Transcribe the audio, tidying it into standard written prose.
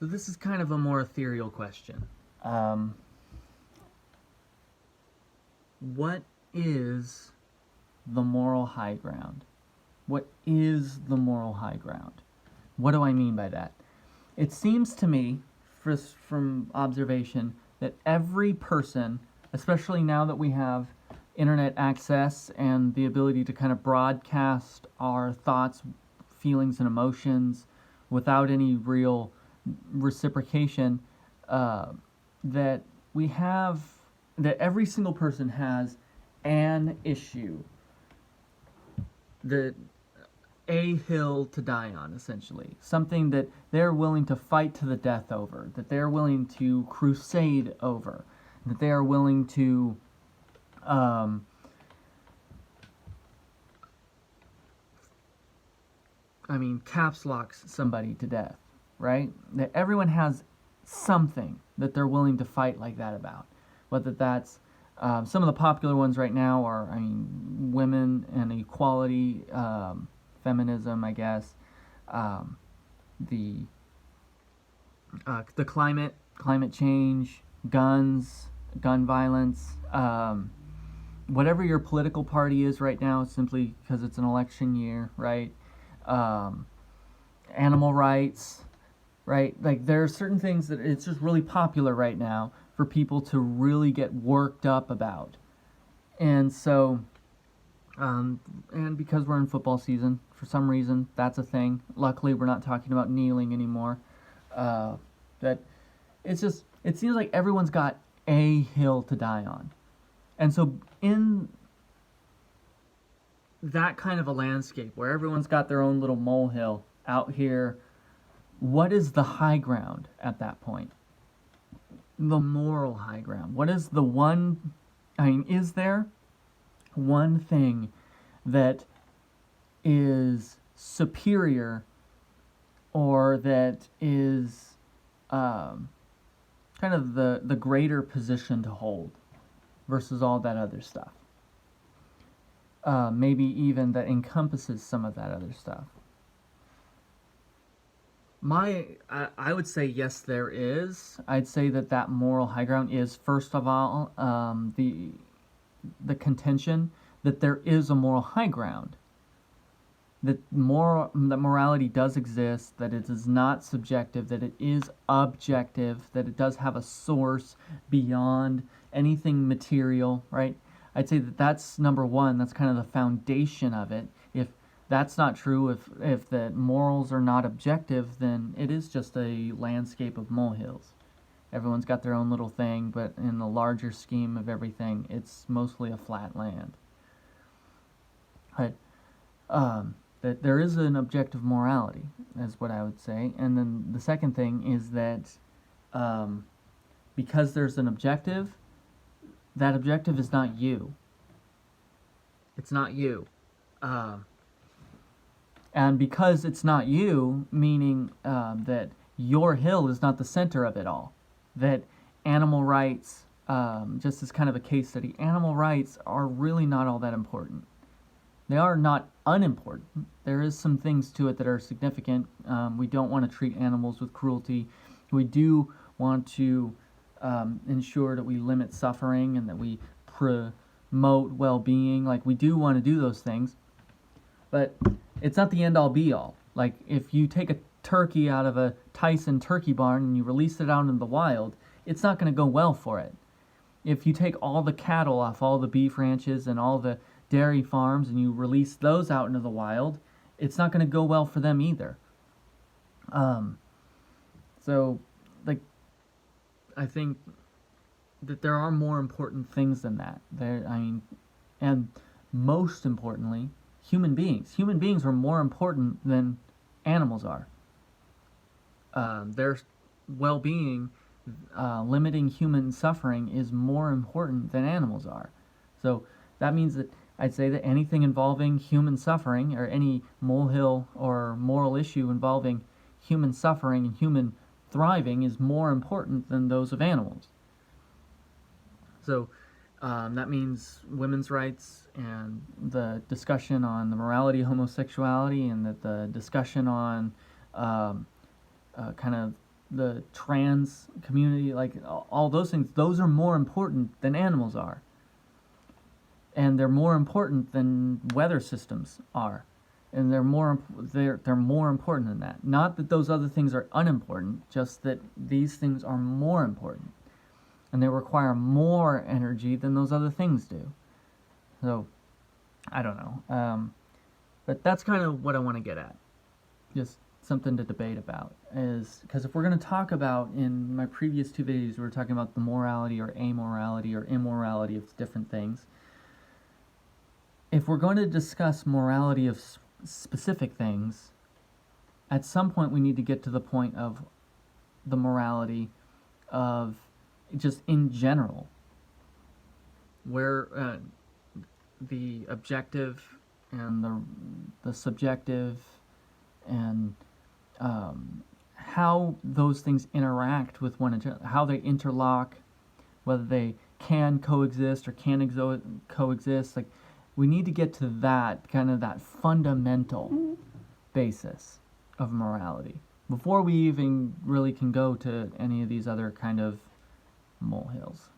So this is kind of a more ethereal question. Um, what is the moral high ground? What is the moral high ground? What do I mean by that? It seems to me, from observation, that every person, especially now that we have internet access and the ability to kind of broadcast our thoughts, feelings, and emotions without any real reciprocation, uh, that we have, that every single person has an issue, that a hill to die on, essentially. Something that they're willing to fight to the death over, that they're willing to crusade over, that they are willing to um, caps locks somebody to death, right? That everyone has something that they're willing to fight like that about. Whether that's some of the popular ones right now are, women and equality, feminism, I guess, um, the climate change, guns, gun violence, whatever your political party is right now, simply because it's an election year, right? Um, Animal rights, right? Like there are certain things that it's just really popular right now for people to really get worked up about, and so and because we're in football season, for some reason, that's a thing. Luckily, we're not talking about kneeling anymore. That it's just, it seems like everyone's got a hill to die on. And so, in that kind of a landscape where everyone's got their own little molehill out here, what is the high ground at that point? The moral high ground. What is the one, is there one thing that is superior or that is kind of the greater position to hold versus all that other stuff? Maybe even that encompasses some of that other stuff. I would say yes, there is. I'd say that moral high ground is, first of all, the contention that there is a moral high ground, that morality does exist, that it is not subjective, that it is objective, that it does have a source beyond anything material, right? I'd say that that's number one. That's kind of the foundation of it. If that's not true, if the morals are not objective, then it is just a landscape of molehills. Everyone's got their own little thing, but in the larger scheme of everything, it's mostly a flat land. But that there is an objective morality, is what I would say. And then the second thing is that because there's an objective, that objective is not you. It's not you. And because it's not you, meaning that your hill is not the center of it all, that animal rights, just as kind of a case study, animal rights are really not all that important. They are not unimportant. There is some things to it that are significant. We don't want to treat animals with cruelty. We do want to ensure that we limit suffering and that we promote well-being. Like, we do want to do those things, but it's not the end-all be-all. Like, if you take a turkey out of a Tyson turkey barn and you release it out in the wild, it's not going to go well for it. If you take all the cattle off all the beef ranches and all the dairy farms and you release those out into the wild, it's not going to go well for them either. So, like, I think that there are more important things than that. And most importantly, human beings. Human beings are more important than animals are. Their well-being, limiting human suffering, is more important than animals are. So that means that I'd say that anything involving human suffering, or any molehill or moral issue involving human suffering and human thriving, is more important than those of animals. So that means women's rights and the discussion on the morality of homosexuality, and that the discussion on kind of the trans community, like all those things, those are more important than animals are. And they're more important than weather systems are. And they're more important than that. Not that those other things are unimportant, just that these things are more important. And they require more energy than those other things do. So, I don't know. But that's kind of what I want to get at. Just something to debate about. Is because if we're going to talk about, in my previous two videos, we were talking about the morality or amorality or immorality of different things. If we're going to discuss morality of specific things, at some point we need to get to the point of the morality of just in general, where the objective and the subjective and how those things interact with one another, how they interlock, whether they can coexist or can coexist. Like, we need to get to that kind of that fundamental basis of morality before we even really can go to any of these other kind of molehills.